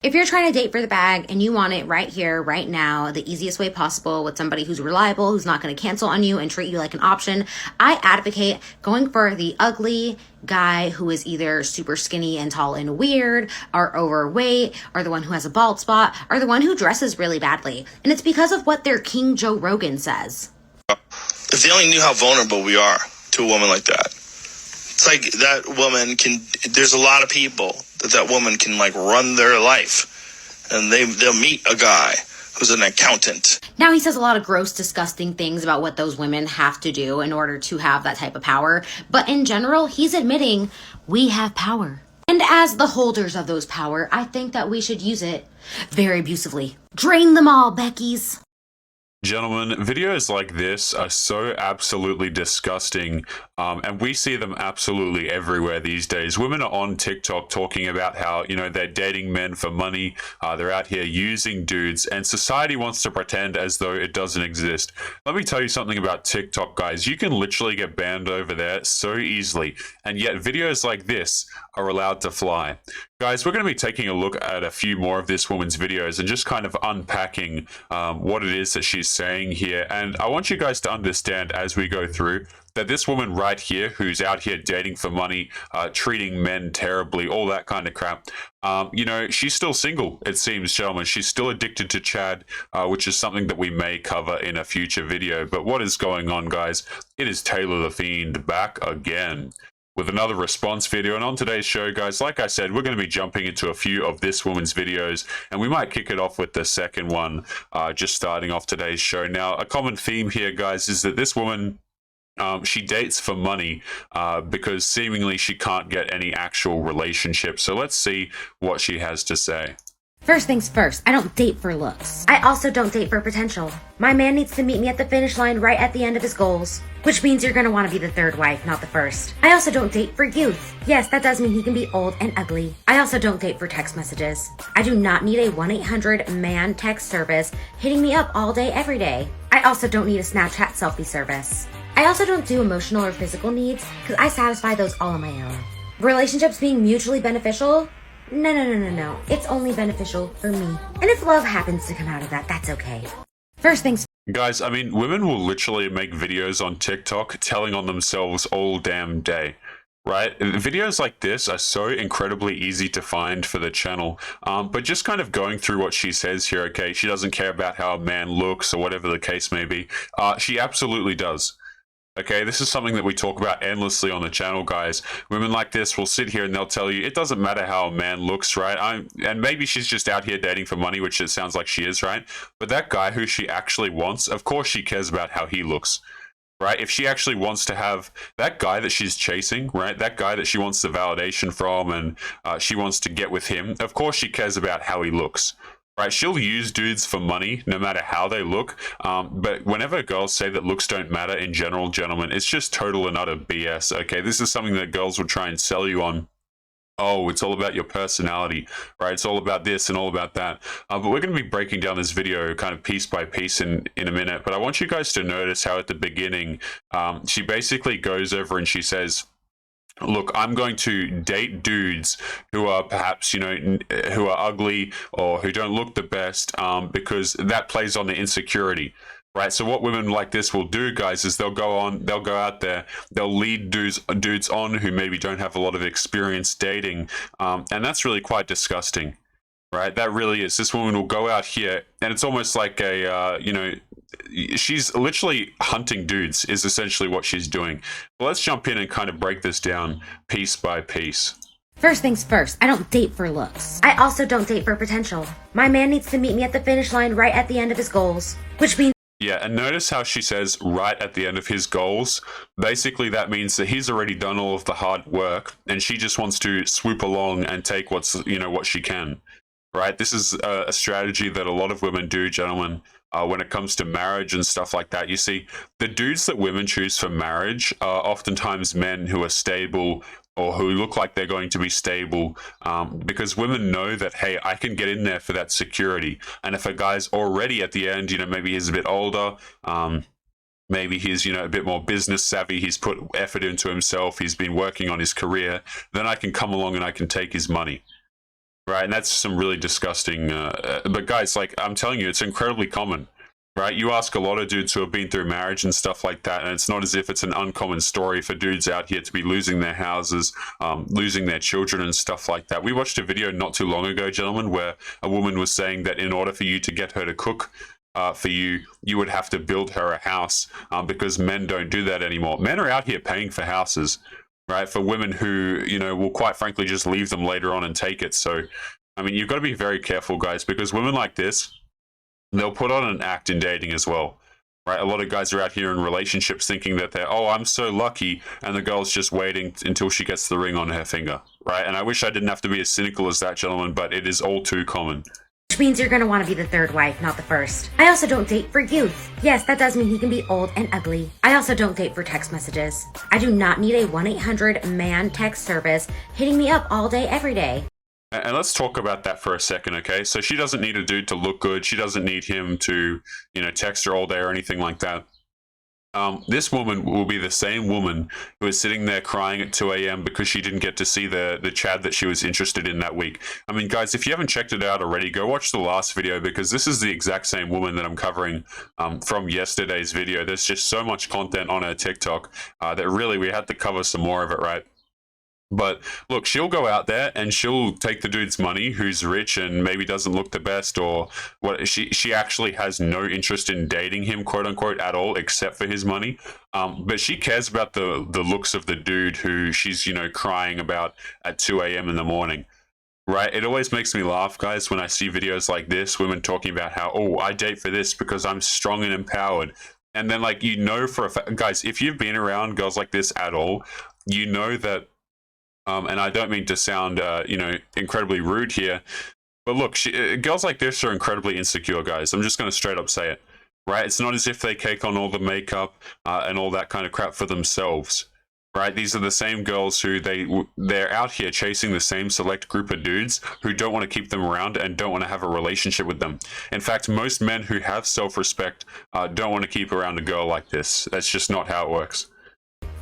If you're trying to date for the bag and you want it right here, right now, the easiest way possible with somebody who's reliable, who's not going to cancel on you and treat you like an option, I advocate going for the ugly guy who is either super skinny and tall and weird, or overweight, or the one who has a bald spot, or the one who dresses really badly. And it's because of what their King Joe Rogan says. If they only knew how vulnerable we are to a woman like that. It's like that woman can, there's a lot of people that woman can like run their life, and they'll meet a guy who's an accountant. Now, he says a lot of gross, disgusting things about what those women have to do in order to have that type of power. But in general, he's admitting we have power. And as the holders of those power, I think that we should use it very abusively. Drain them all, Beckies. Gentlemen, videos like this are so absolutely disgusting, and we see them absolutely everywhere these days. Women are on TikTok talking about how, you know, they're dating men for money, they're out here using dudes, and society wants to pretend as though it doesn't exist. Let me tell you something about TikTok, guys. You can literally get banned over there so easily, and yet videos like this are allowed to fly. Guys, we're going to be taking a look at a few more of this woman's videos and just kind of unpacking what it is that she's saying here. And I want you guys to understand as we go through that this woman right here, who's out here dating for money, treating men terribly, all that kind of crap, you know, she's still single, it seems, gentlemen. She's still addicted to Chad, which is something that we may cover in a future video. But what is going on, guys? It is Taylor the Fiend back again with another response video. And on today's show, guys, like I said, we're going to be jumping into a few of this woman's videos, and we might kick it off with the second one, just starting off today's show. Now, a common theme here, guys, is that this woman, she dates for money because seemingly she can't get any actual relationship. So let's see what she has to say. First things first, I don't date for looks. I also don't date for potential. My man needs to meet me at the finish line right at the end of his goals, which means you're gonna want to be the third wife, not the first. I also don't date for youth. Yes, that does mean he can be old and ugly. I also don't date for text messages. I do not need a 1-800-man text service hitting me up all day, every day. I also don't need a Snapchat selfie service. I also don't do emotional or physical needs because I satisfy those all on my own. Relationships being mutually beneficial? No. It's only beneficial for me. And if love happens to come out of that, that's okay. First things Guys, I mean, women will literally make videos on TikTok telling on themselves all damn day, right? Videos like this are so incredibly easy to find for the channel, but just kind of going through what she says here, okay, she doesn't care about how a man looks or whatever the case may be. She absolutely does. Okay, this is something that we talk about endlessly on the channel, guys. Women like this will sit here and they'll tell you it doesn't matter how a man looks, right? And maybe she's just out here dating for money, which it sounds like she is, right? But that guy who she actually wants, of course she cares about how he looks, right? If she actually wants to have that guy that she's chasing, right? That guy that she wants the validation from and she wants to get with him, of course she cares about how he looks. Right, she'll use dudes for money no matter how they look, but whenever girls say that looks don't matter in general, gentlemen, it's just total and utter BS, okay? This is something that girls will try and sell you on. Oh, it's all about your personality, right? It's all about this and all about that. But we're going to be breaking down this video kind of piece by piece in a minute. But I want you guys to notice how at the beginning, she basically goes over and she says, look, I'm going to date dudes who are perhaps, you know, who are ugly or who don't look the best because that plays on the insecurity. Right, so what women like this will do, guys, is they'll go out there, they'll lead dudes on who maybe don't have a lot of experience dating, and that's really quite disgusting. Right, that really is. This woman will go out here, and it's almost like a, you know, she's literally hunting dudes is essentially what she's doing. Well, let's jump in and kind of break this down piece by piece. First things first, I don't date for looks. I also don't date for potential. My man needs to meet me at the finish line right at the end of his goals, which means yeah, and notice how she says right at the end of his goals. Basically, that means that he's already done all of the hard work, and she just wants to swoop along and take what's, you know, what she can. Right? This is a strategy that a lot of women do, gentlemen, when it comes to marriage and stuff like that. You see, the dudes that women choose for marriage are oftentimes men who are stable or who look like they're going to be stable, because women know that, hey, I can get in there for that security. And if a guy's already at the end, you know, maybe he's a bit older, maybe he's, you know, a bit more business savvy, he's put effort into himself, he's been working on his career, then I can come along and I can take his money. right? And that's some really disgusting. But guys, like I'm telling you, it's incredibly common, right? You ask a lot of dudes who have been through marriage and stuff like that, and it's not as if it's an uncommon story for dudes out here to be losing their houses, losing their children and stuff like that. We watched a video not too long ago, gentlemen, where a woman was saying that in order for you to get her to cook for you, you would have to build her a house because men don't do that anymore. Men are out here paying for houses, right? For women who, will quite frankly just leave them later on and take it. So, I mean, you've got to be very careful, guys, because women like this, they'll put on an act in dating as well, right? A lot of guys are out here in relationships thinking that I'm so lucky, and the girl's just waiting until she gets the ring on her finger, right? And I wish I didn't have to be as cynical as that, gentlemen, but it is all too common. Which means you're gonna want to be the third wife, not the first. I also don't date for youth. Yes, that does mean he can be old and ugly. I also don't date for text messages. I do not need a 1-800-man text service hitting me up all day, every day. And let's talk about that for a second, okay? So she doesn't need a dude to look good. She doesn't need him to, text her all day or anything like that. This woman will be the same woman who is sitting there crying at 2 a.m. because she didn't get to see the Chad that she was interested in that week. I mean, guys, if you haven't checked it out already, go watch the last video, because this is the exact same woman that I'm covering from yesterday's video. There's just so much content on her TikTok that really we had to cover some more of it, right? But look, she'll go out there and she'll take the dude's money who's rich and maybe doesn't look the best, or what. She actually has no interest in dating him, quote unquote, at all, except for his money. But she cares about the looks of the dude who she's, crying about at 2 a.m. in the morning. Right? It always makes me laugh, guys, when I see videos like this, women talking about how, I date for this because I'm strong and empowered. And then, like, for a fact, guys, if you've been around girls like this at all, you know that. And I don't mean to sound, incredibly rude here, but look, girls like this are incredibly insecure, guys. I'm just going to straight up say it, right? It's not as if they cake on all the makeup and all that kind of crap for themselves, right? These are the same girls who they're out here chasing the same select group of dudes who don't want to keep them around and don't want to have a relationship with them. In fact, most men who have self-respect don't want to keep around a girl like this. That's just not how it works.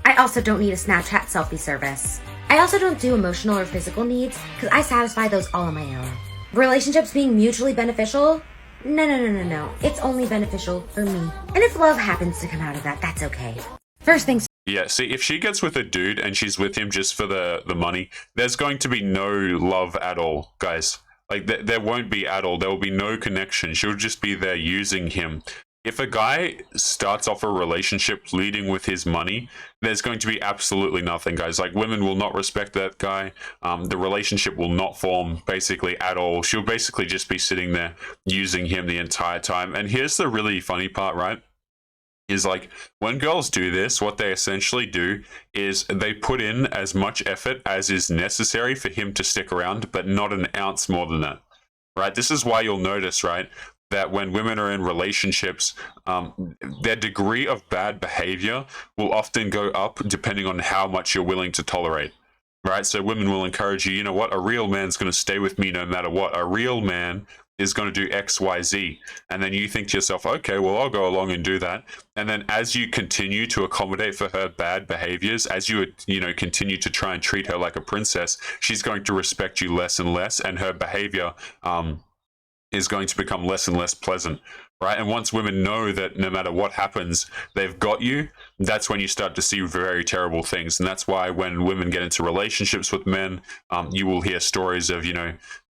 I also don't need a Snapchat selfie service. I also don't do emotional or physical needs because I satisfy those all on my own. Relationships being mutually beneficial? No. It's only beneficial for me. And if love happens to come out of that, that's okay. First things. Yeah, see, if she gets with a dude and she's with him just for the money, there's going to be no love at all, guys. Like, there won't be at all. There will be no connection. She'll just be there using him. If a guy starts off a relationship leading with his money, there's going to be absolutely nothing, guys. Like, women will not respect that guy. The relationship will not form basically at all. She'll basically just be sitting there using him the entire time. And here's the really funny part, right? Is like, when girls do this, what they essentially do is they put in as much effort as is necessary for him to stick around, but not an ounce more than that, right? This is why you'll notice, right, that when women are in relationships, their degree of bad behavior will often go up depending on how much you're willing to tolerate, right? So women will encourage you, a real man's going to stay with me no matter what. A real man is going to do X, Y, Z. And then you think to yourself, okay, well, I'll go along and do that. And then as you continue to accommodate for her bad behaviors, as you continue to try and treat her like a princess, she's going to respect you less and less, and her behavior, is going to become less and less pleasant, right? And once women know that no matter what happens, they've got you, that's when you start to see very terrible things. And that's why when women get into relationships with men, you will hear stories of,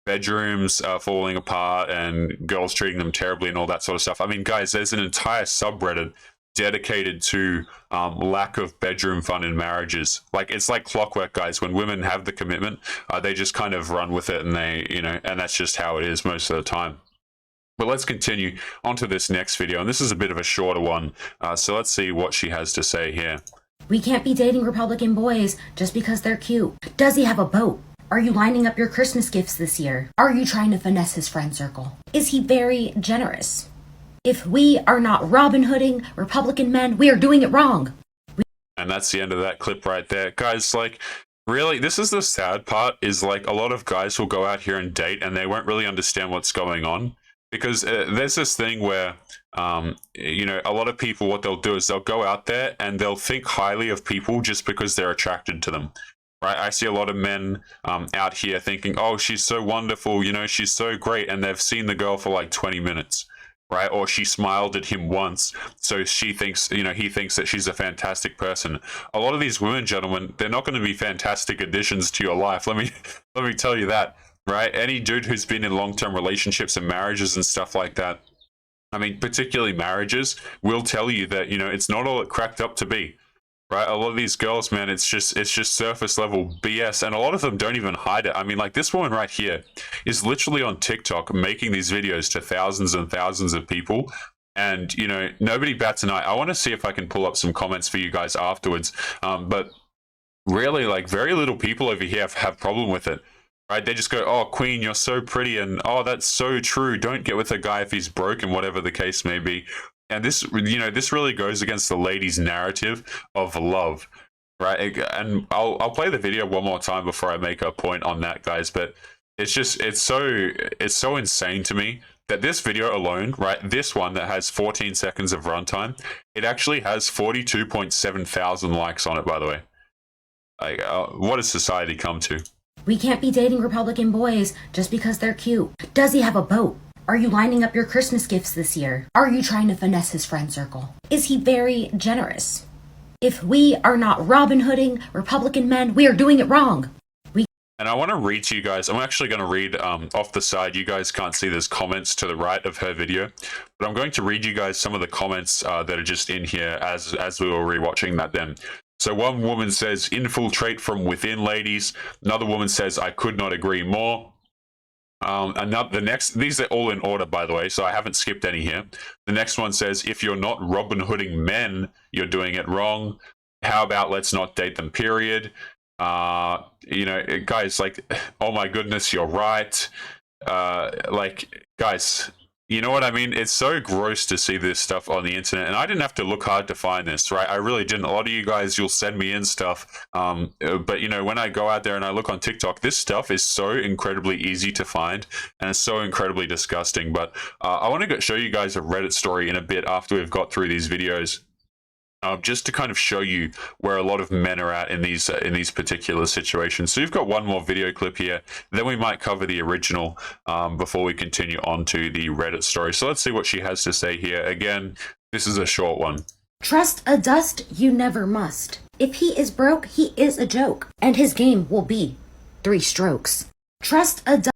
bedrooms falling apart and girls treating them terribly and all that sort of stuff. I mean, guys, there's an entire subreddit dedicated to lack of bedroom fun in marriages. Like, it's like clockwork, guys. When women have the commitment, they just kind of run with it, and and that's just how it is most of the time. But let's continue on to this next video, and this is a bit of a shorter one, so let's see what she has to say here. We can't be dating Republican boys just because they're cute. Does he have a boat? Are you lining up your Christmas gifts this year? Are you trying to finesse his friend circle? Is he very generous? If we are not Robin Hooding Republican men, we are doing it wrong. And that's the end of that clip right there. Guys, like, really, this is the sad part, is like a lot of guys will go out here and date and they won't really understand what's going on. Because there's this thing where, a lot of people, what they'll do is they'll go out there and they'll think highly of people just because they're attracted to them. right? I see a lot of men out here thinking, oh, she's so wonderful, you know, she's so great, and they've seen the girl for like 20 minutes, right? Or she smiled at him once, so she thinks, you know, he thinks that she's a fantastic person. A lot of these women, gentlemen, they're not going to be fantastic additions to your life. Let me tell you that, right? Any dude who's been in long-term relationships and marriages and stuff like that, I mean, particularly marriages, will tell you that, you know, it's not all it cracked up to be. Right, a lot of these girls, man, it's just surface level BS, and a lot of them don't even hide it. I mean, like this woman right here is literally on TikTok making these videos to thousands and thousands of people, and you know nobody bats an eye. I want to see if I can pull up some comments for you guys afterwards, but really, like very little people over here have problem with it. Right, they just go, "Oh, Queen, you're so pretty," and "Oh, that's so true. Don't get with a guy if he's broken," whatever the case may be. And this, you know, this really goes against the ladies' narrative of love, right? And I'll play the video one more time before I make a point on that, guys. But it's just it's so insane to me that this video alone, right? This one that has 14 seconds of runtime, it actually has 42.7 thousand likes on it. By the way, like, what has society come to? We can't be dating Republican boys just because they're cute. Does he have a boat? Are you lining up your Christmas gifts this year? Are you trying to finesse his friend circle? Is he very generous? If we are not Robin Hooding Republican men, we are doing it wrong. And I want to read to you guys. I'm actually going to read off the side. You guys can't see there's comments to the right of her video, but I'm going to read you guys some of the comments that are just in here as we were rewatching that then. So one woman says, infiltrate from within, ladies. Another woman says, I could not agree more. The next, these are all in order, by the way, so I haven't skipped any here. The next one says, if you're not Robin Hooding men, you're doing it wrong. How about let's not date them, period. You know, guys, like, oh my goodness, you're right. Like, guys, you know what I mean? It's so gross to see this stuff on the internet, and I didn't have to look hard to find this, right? I really didn't. A lot of you guys, you'll send me in stuff, but you know, when I go out there and I look on TikTok, this stuff is so incredibly easy to find, and it's so incredibly disgusting. But I want to show you guys a Reddit story in a bit after we've got through these videos. Just to kind of show you where a lot of men are at in these particular situations. So you've got one more video clip here. Then we might cover the original before we continue on to the Reddit story. So let's see what she has to say here. Again, this is a short one. Trust a dust you never must. If he is broke, he is a joke, and his game will be 3 strokes. Trust a dust.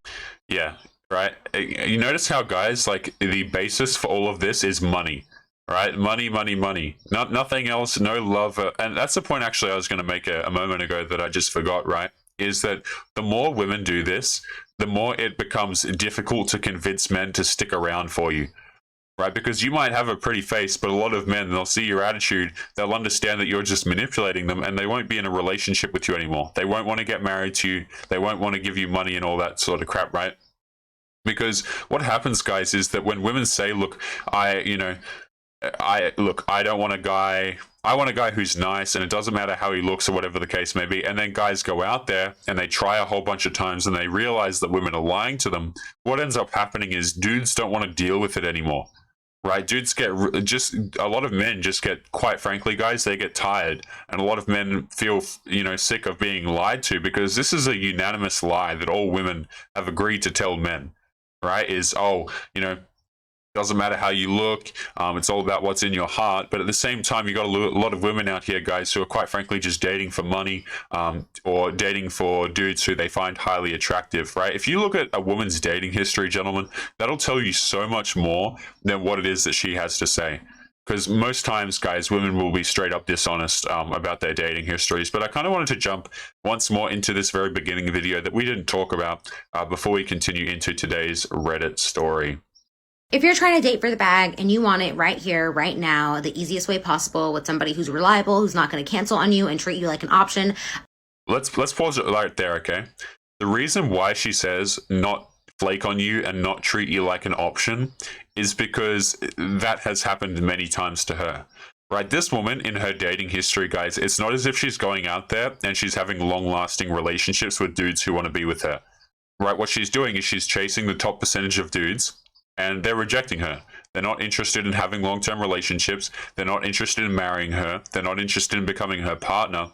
Yeah, right. You notice how, guys, like the basis for all of this is money. Right, money, money, money. Nothing else. No love, and that's the point. Actually, I was going to make a moment ago that I just forgot. Right, is that the more women do this, the more it becomes difficult to convince men to stick around for you. Right, because you might have a pretty face, but a lot of men, they'll see your attitude, they'll understand that you're just manipulating them, and they won't be in a relationship with you anymore. They won't want to get married to you. They won't want to give you money and all that sort of crap. Right, because what happens, guys, is that when women say, "Look, I don't want a guy. I want a guy who's nice, and it doesn't matter how he looks or whatever the case may be." And then guys go out there and they try a whole bunch of times, and they realize that women are lying to them. What ends up happening is dudes don't want to deal with it anymore, right? Dudes get just a lot of men just get, quite frankly, guys, they get tired, and a lot of men feel, you know, sick of being lied to, because this is a unanimous lie that all women have agreed to tell men, right? Is, oh, you know, doesn't matter how you look. It's all about what's in your heart. But at the same time, you got a lot of women out here, guys, who are quite frankly just dating for money, or dating for dudes who they find highly attractive, right? If you look at a woman's dating history, gentlemen, that'll tell you so much more than what it is that she has to say. Because most times, guys, women will be straight up dishonest about their dating histories. But I kind of wanted to jump once more into this very beginning video that we didn't talk about before we continue into today's Reddit story. If you're trying to date for the bag and you want it right here, right now, the easiest way possible with somebody who's reliable, who's not going to cancel on you and treat you like an option. Let's pause it right there, okay? The reason why she says not flake on you and not treat you like an option is because that has happened many times to her. Right, this woman in her dating history, guys, it's not as if she's going out there and she's having long-lasting relationships with dudes who want to be with her. Right, what she's doing is she's chasing the top percentage of dudes, and they're rejecting her. They're not interested in having long-term relationships. They're not interested in marrying her. They're not interested in becoming her partner.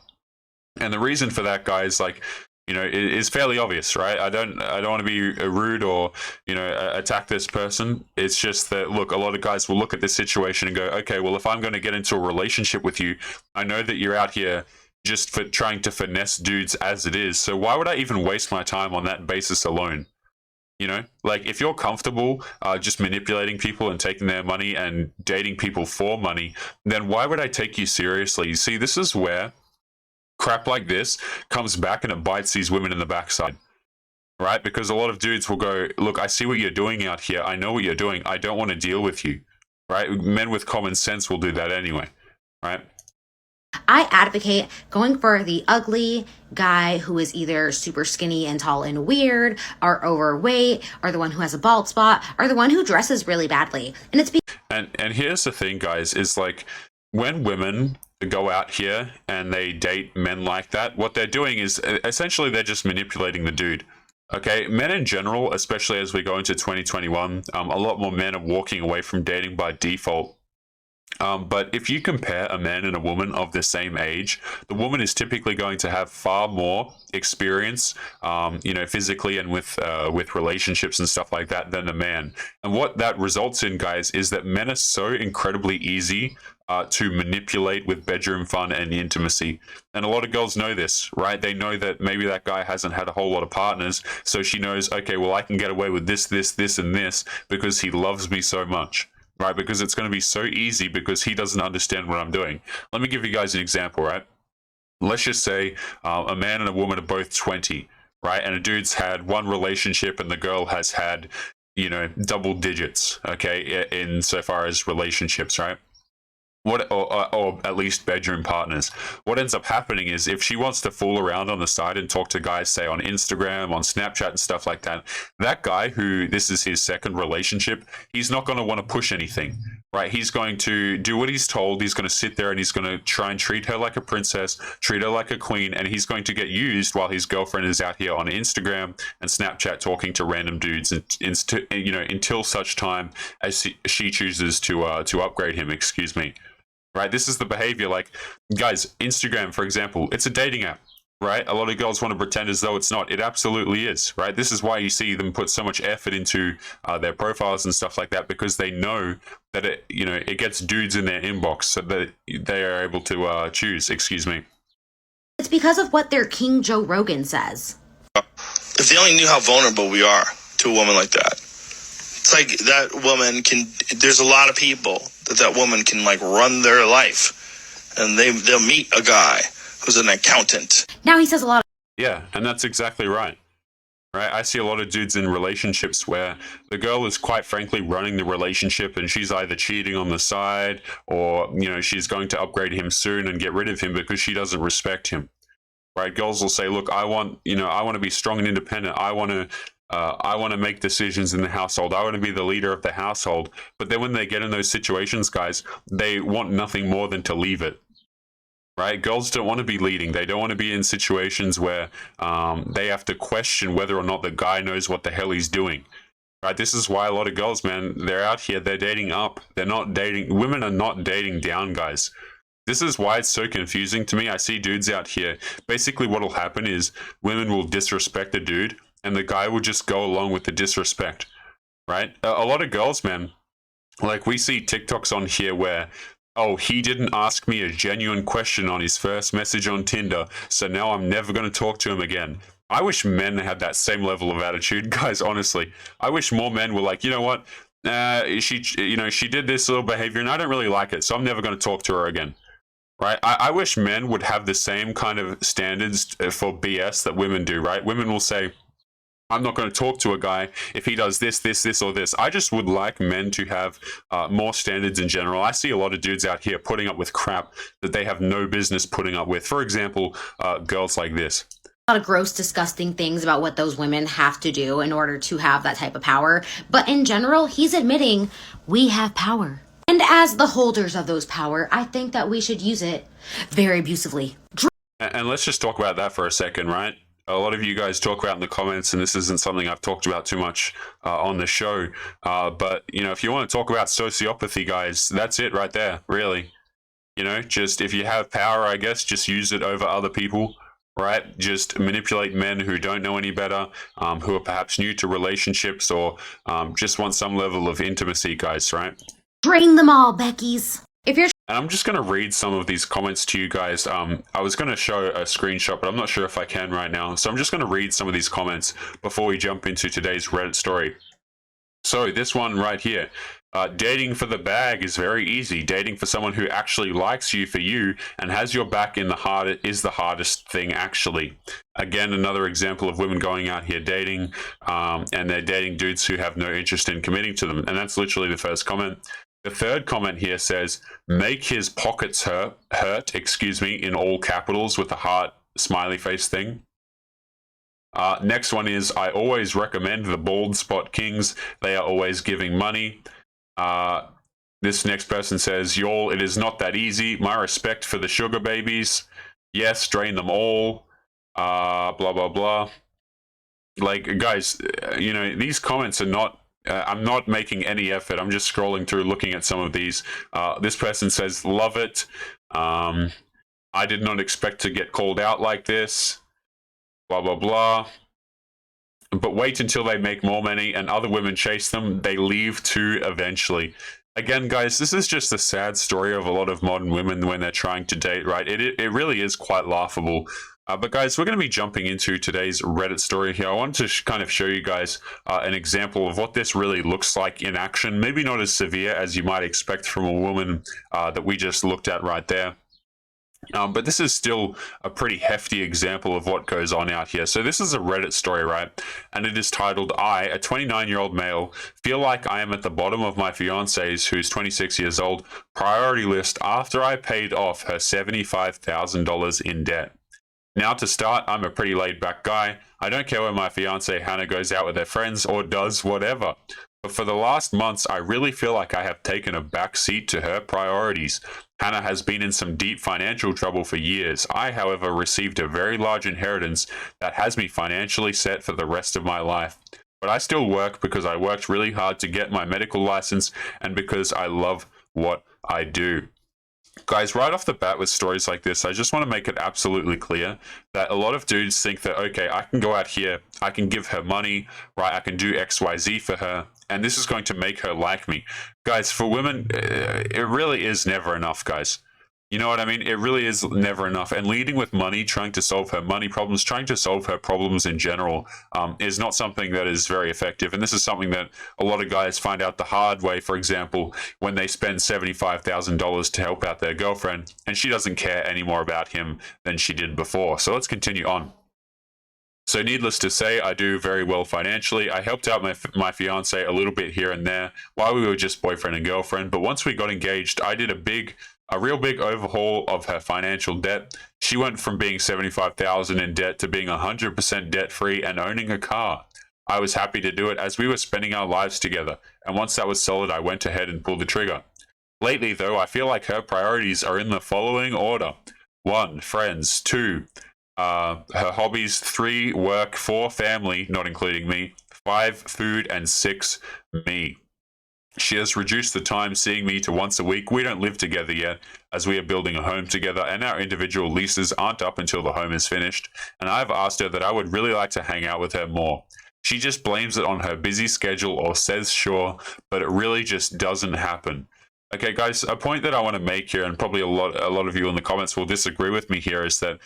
And the reason for that, guys, like, is fairly obvious, right? I don't want to be rude or attack this person. It's just that, look, a lot of guys will look at this situation and go, okay, well, if I'm going to get into a relationship with you, I know that you're out here just for trying to finesse dudes as it is. So why would I even waste my time on that basis alone? Like, if you're comfortable just manipulating people and taking their money and dating people for money, then why would I take you seriously? You see, this is where crap like this comes back and it bites these women in the backside, right? Because a lot of dudes will go, look, I see what you're doing out here. I know what you're doing. I don't want to deal with you, right? Men with common sense will do that anyway, right? I advocate going for the ugly guy who is either super skinny and tall and weird, or overweight, or the one who has a bald spot, or the one who dresses really badly. And it's and here's the thing, guys, is like, when women go out here and they date men like that, what they're doing is essentially they're just manipulating the dude. Okay, men in general, especially as we go into 2021, a lot more men are walking away from dating by default. But if you compare a man and a woman of the same age, the woman is typically going to have far more experience, physically and with relationships and stuff like that than the man. And what that results in, guys, is that men are so incredibly easy to manipulate with bedroom fun and intimacy. And a lot of girls know this, right? They know that maybe that guy hasn't had a whole lot of partners, so she knows, okay, well, I can get away with this, and this because he loves me so much. Right, because it's going to be so easy because he doesn't understand what I'm doing. Let me give you guys an example, right? Let's just say a man and a woman are both 20, right? And a dude's had one relationship and the girl has had, double digits, okay, in so far as relationships, right? Or at least bedroom partners. What ends up happening is, if she wants to fool around on the side and talk to guys, say on Instagram, on Snapchat and stuff like that, that guy who this is his second relationship, he's not going to want to push anything, right? He's going to do what he's told. He's going to sit there and he's going to try and treat her like a princess, treat her like a queen, and he's going to get used while his girlfriend is out here on Instagram and Snapchat talking to random dudes, until such time as she chooses to upgrade him. Excuse me. Right, this is the behavior. Like, guys, Instagram, for example, it's a dating app, right? A lot of girls want to pretend as though it's not. It absolutely is, right? This is why you see them put so much effort into their profiles and stuff like that, because they know that it gets dudes in their inbox, so that they are able to choose. Excuse me. It's because of what their King Joe Rogan says. If they only knew how vulnerable we are to a woman like that. It's like that woman can, there's a lot of people that woman can like run their life, and they'll meet a guy who's an accountant. Now he says a lot. Yeah, and that's exactly right. Right, I see a lot of dudes in relationships where the girl is quite frankly running the relationship, and she's either cheating on the side, or she's going to upgrade him soon and get rid of him because she doesn't respect him. Right, girls will say, look, I want to be strong and independent. I want to make decisions in the household. I want to be the leader of the household. But then when they get in those situations, guys, they want nothing more than to leave it. Right? Girls don't want to be leading. They don't want to be in situations where they have to question whether or not the guy knows what the hell he's doing. Right? This is why a lot of girls, man, they're out here, they're dating up. They're not dating. Women are not dating down, guys. This is why it's so confusing to me. I see dudes out here. Basically, what will happen is women will disrespect the dude, and the guy will just go along with the disrespect, right? A lot of girls, man, like, we see TikToks on here where, oh, he didn't ask me a genuine question on his first message on Tinder, so now I'm never going to talk to him again. I wish men had that same level of attitude, guys, honestly. I wish more men were like, you know what? She did this little behavior, and I don't really like it, so I'm never going to talk to her again. Right, I wish men would have the same kind of standards for BS that women do, right? Women will say, I'm not going to talk to a guy if he does this, or this. I just would like men to have more standards in general. I see a lot of dudes out here putting up with crap that they have no business putting up with. For example, girls like this. A lot of gross, disgusting things about what those women have to do in order to have that type of power. But in general, he's admitting we have power. And as the holders of those power, I think that we should use it very abusively. And let's just talk about that for a second, right? A lot of you guys talk about in the comments, and this isn't something I've talked about too much on the show, but, if you want to talk about sociopathy, guys, that's it right there, really. Just if you have power, I guess, just use it over other people, right? Just manipulate men who don't know any better, who are perhaps new to relationships, or just want some level of intimacy, guys, right? Drain them all, Becky's. If you're And I'm just going to read some of these comments to you guys. I was going to show a screenshot, but I'm not sure if I can right now. So I'm just going to read some of these comments before we jump into today's Reddit story. So this one right here. Dating for the bag is very easy. Dating for someone who actually likes you for you and has your back in the heart is the hardest thing, actually. Again, another example of women going out here dating, and they're dating dudes who have no interest in committing to them. And that's literally the first comment. The third comment here says, make his pockets hurt, in all capitals with a heart smiley face thing. Next one is, I always recommend the Bald Spot Kings. They are always giving money. This next person says, y'all, it is not that easy. My respect for the sugar babies. Yes, drain them all. Blah, blah, blah. Like, guys, these comments are not, I'm not making any effort. I'm just scrolling through, looking at some of these. This person says, love it. I did not expect to get called out like this. Blah, blah, blah. But wait until they make more money and other women chase them. They leave too eventually. Again, guys, this is just a sad story of a lot of modern women when they're trying to date, right? It really is quite laughable. But guys, we're going to be jumping into today's Reddit story here. I wanted to kind of show you guys an example of what this really looks like in action. Maybe not as severe as you might expect from a woman that we just looked at right there. But this is still a pretty hefty example of what goes on out here. So this is a Reddit story, right? And it is titled, I, a 29-year-old male, feel like I am at the bottom of my fiance's, who's 26 years old, priority list after I paid off her $75,000 in debt. Now to start, I'm a pretty laid-back guy. I don't care where my fiance Hannah goes out with her friends or does whatever. But for the last months, I really feel like I have taken a back seat to her priorities. Hannah has been in some deep financial trouble for years. I, however, received a very large inheritance that has me financially set for the rest of my life. But I still work because I worked really hard to get my medical license and because I love what I do. Guys, right off the bat with stories like this, I just want to make it absolutely clear that a lot of dudes think that, okay, I can go out here, I can give her money, right? I can do XYZ for her, and this is going to make her like me. Guys, for women, it really is never enough, guys. You know what I mean? It really is never enough. And leading with money, trying to solve her money problems, trying to solve her problems in general, is not something that is very effective. And this is something that a lot of guys find out the hard way, for example, when they spend $75,000 to help out their girlfriend, and she doesn't care any more about him than she did before. So let's continue on. So needless to say, I do very well financially. I helped out my fiance a little bit here and there while we were just boyfriend and girlfriend. But once we got engaged, I did a real big overhaul of her financial debt. She went from being $75,000 in debt to being 100% debt free and owning a car. I was happy to do it as we were spending our lives together. And once that was solid, I went ahead and pulled the trigger. Lately, though, I feel like her priorities are in the following order: 1, friends; 2, her hobbies; 3, work; 4, family, not including me; 5, food; and 6, me. She has reduced the time seeing me to once a week. We don't live together yet, as we are building a home together, and our individual leases aren't up until the home is finished, and I've asked her that I would really like to hang out with her more. She just blames it on her busy schedule or says sure, but it really just doesn't happen. Okay, guys, a point that I want to make here, and probably a lot of you in the comments will disagree with me here, is that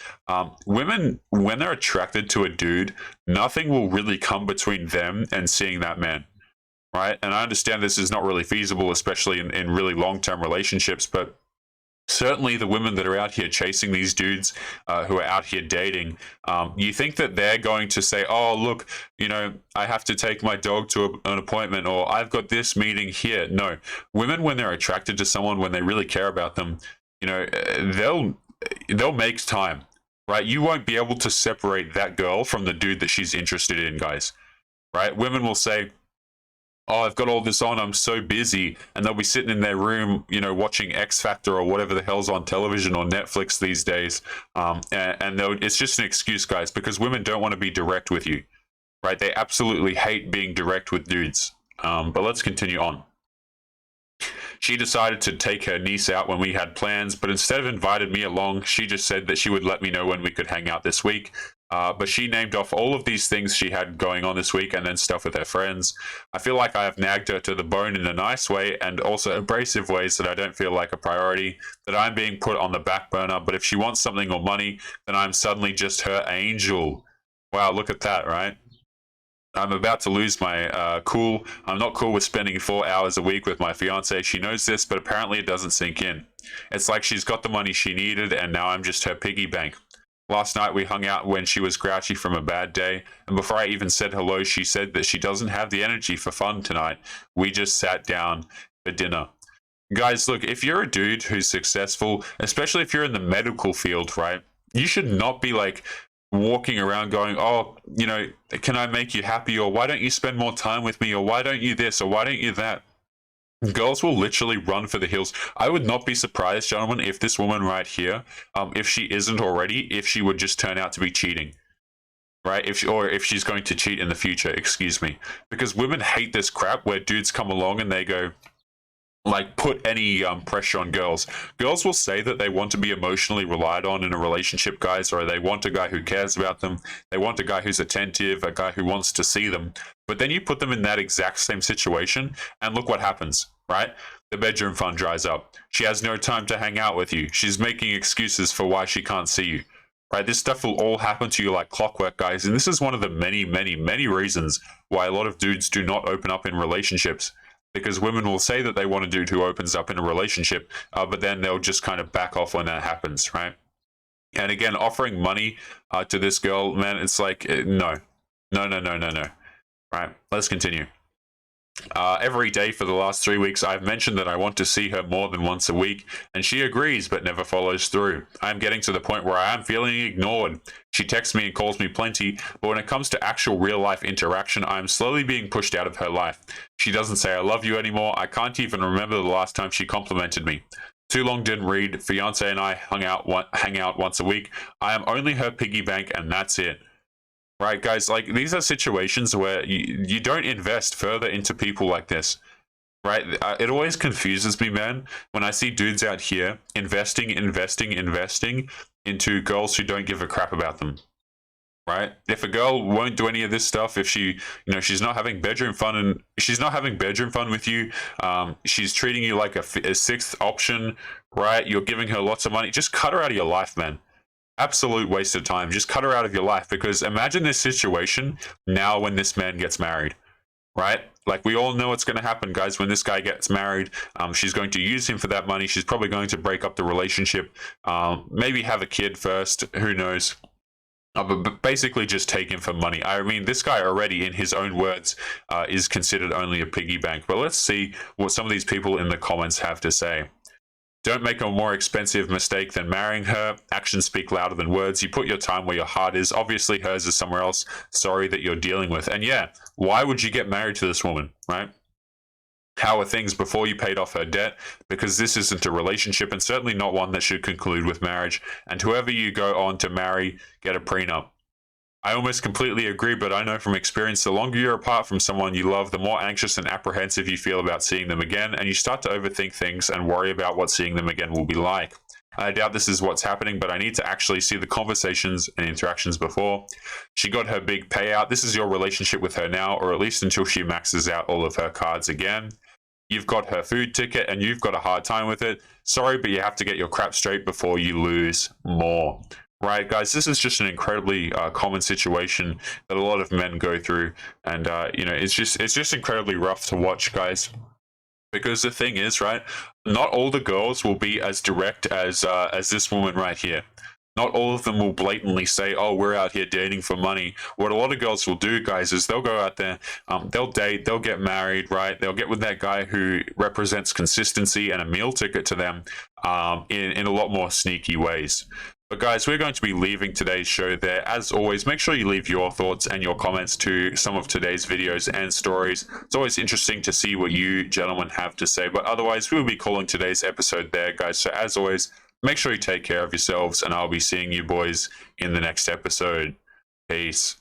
women, when they're attracted to a dude, nothing will really come between them and seeing that man, right? And I understand this is not really feasible, especially in really long-term relationships, but certainly the women that are out here chasing these dudes who are out here dating, you think that they're going to say, oh, look, I have to take my dog to an appointment, or I've got this meeting here. No, women, when they're attracted to someone, when they really care about them, they'll make time, right? You won't be able to separate that girl from the dude that she's interested in, guys, right? Women will say, oh, I've got all this on, I'm so busy, and they'll be sitting in their room, watching X Factor or whatever the hell's on television or Netflix these days, and it's just an excuse, guys, because women don't want to be direct with you, right? They absolutely hate being direct with dudes. But let's continue on. She decided to take her niece out when we had plans, but instead of invited me along, she just said that she would let me know when we could hang out this week. But she named off all of these things she had going on this week and then stuff with her friends. I feel like I have nagged her to the bone in a nice way and also abrasive ways that I don't feel like a priority, that I'm being put on the back burner. But if she wants something or money, then I'm suddenly just her angel. Wow, look at that, right? I'm about to lose my cool. I'm not cool with spending 4 hours a week with my fiance. She knows this, but apparently it doesn't sink in. It's like she's got the money she needed, and now I'm just her piggy bank. Last night we hung out when she was grouchy from a bad day, and before I even said hello, she said that she doesn't have the energy for fun tonight. We just sat down for dinner. Guys, look, if you're a dude who's successful, especially if you're in the medical field, right, you should not be like walking around going, oh, you know, can I make you happy? Or why don't you spend more time with me? Or why don't you this? Or why don't you that? Girls will literally run for the hills. I would not be surprised, gentlemen, if this woman right here, if she isn't already, if she would just turn out to be cheating, right? If she's going to cheat in the future, excuse me, because women hate this crap where dudes come along and they go, like, put any pressure on girls. Girls will say that they want to be emotionally relied on in a relationship, guys, or they want a guy who cares about them. They want a guy who's attentive, a guy who wants to see them. But then you put them in that exact same situation, and look what happens, right? The bedroom fund dries up. She has no time to hang out with you. She's making excuses for why she can't see you, right? This stuff will all happen to you like clockwork, guys. And this is one of the many, many, many reasons why a lot of dudes do not open up in relationships. Because women will say that they want a dude who opens up in a relationship, but then they'll just kind of back off when that happens, right? And again, offering money to this girl, man, it's like, no. Right, let's continue. Every day for the last 3 weeks, I've mentioned that I want to see her more than once a week, and she agrees but never follows through. I'm getting to the point where I am feeling ignored. She texts me and calls me plenty, but when it comes to actual real-life interaction, I am slowly being pushed out of her life. She doesn't say I love you anymore. I can't even remember the last time she complimented me. Too long didn't read. Fiance and I hang out once a week. I am only her piggy bank, and that's it. Right, guys, like, these are situations where you don't invest further into people like this, right? It always confuses me, man, when I see dudes out here investing into girls who don't give a crap about them, right? If a girl won't do any of this stuff, if she, you know, she's not having bedroom fun with you, she's treating you like a sixth option, right? You're giving her lots of money. Just cut her out of your life, man. Absolute waste of time. Just cut her out of your life, because imagine this situation now when this man gets married, right? Like, we all know what's going to happen, guys. When this guy gets married, she's going to use him for that money. She's probably going to break up the relationship, maybe have a kid first. Who knows? But basically just take him for money. I mean, this guy already, in his own words, is considered only a piggy bank. But let's see what some of these people in the comments have to say. Don't make a more expensive mistake than marrying her. Actions speak louder than words. You put your time where your heart is. Obviously, hers is somewhere else. Sorry that you're dealing with. And yeah, why would you get married to this woman, right? How are things before you paid off her debt? Because this isn't a relationship, and certainly not one that should conclude with marriage. And whoever you go on to marry, get a prenup. I almost completely agree, but I know from experience, the longer you're apart from someone you love, the more anxious and apprehensive you feel about seeing them again, and you start to overthink things and worry about what seeing them again will be like. I doubt this is what's happening, but I need to actually see the conversations and interactions before. She got her big payout. This is your relationship with her now, or at least until she maxes out all of her cards again. You've got her food ticket, and you've got a hard time with it. Sorry, but you have to get your crap straight before you lose more. Right, guys, this is just an incredibly common situation that a lot of men go through, and you know, it's just incredibly rough to watch, guys. Because the thing is, right, not all the girls will be as direct as this woman right here. Not all of them will blatantly say, "Oh, we're out here dating for money." What a lot of girls will do, guys, is they'll go out there, they'll date, they'll get married, right? They'll get with that guy who represents consistency and a meal ticket to them, in a lot more sneaky ways. But guys, we're going to be leaving today's show there. As always, make sure you leave your thoughts and your comments to some of today's videos and stories. It's always interesting to see what you gentlemen have to say. But otherwise, we'll be calling today's episode there, guys. So as always, make sure you take care of yourselves, and I'll be seeing you boys in the next episode. Peace.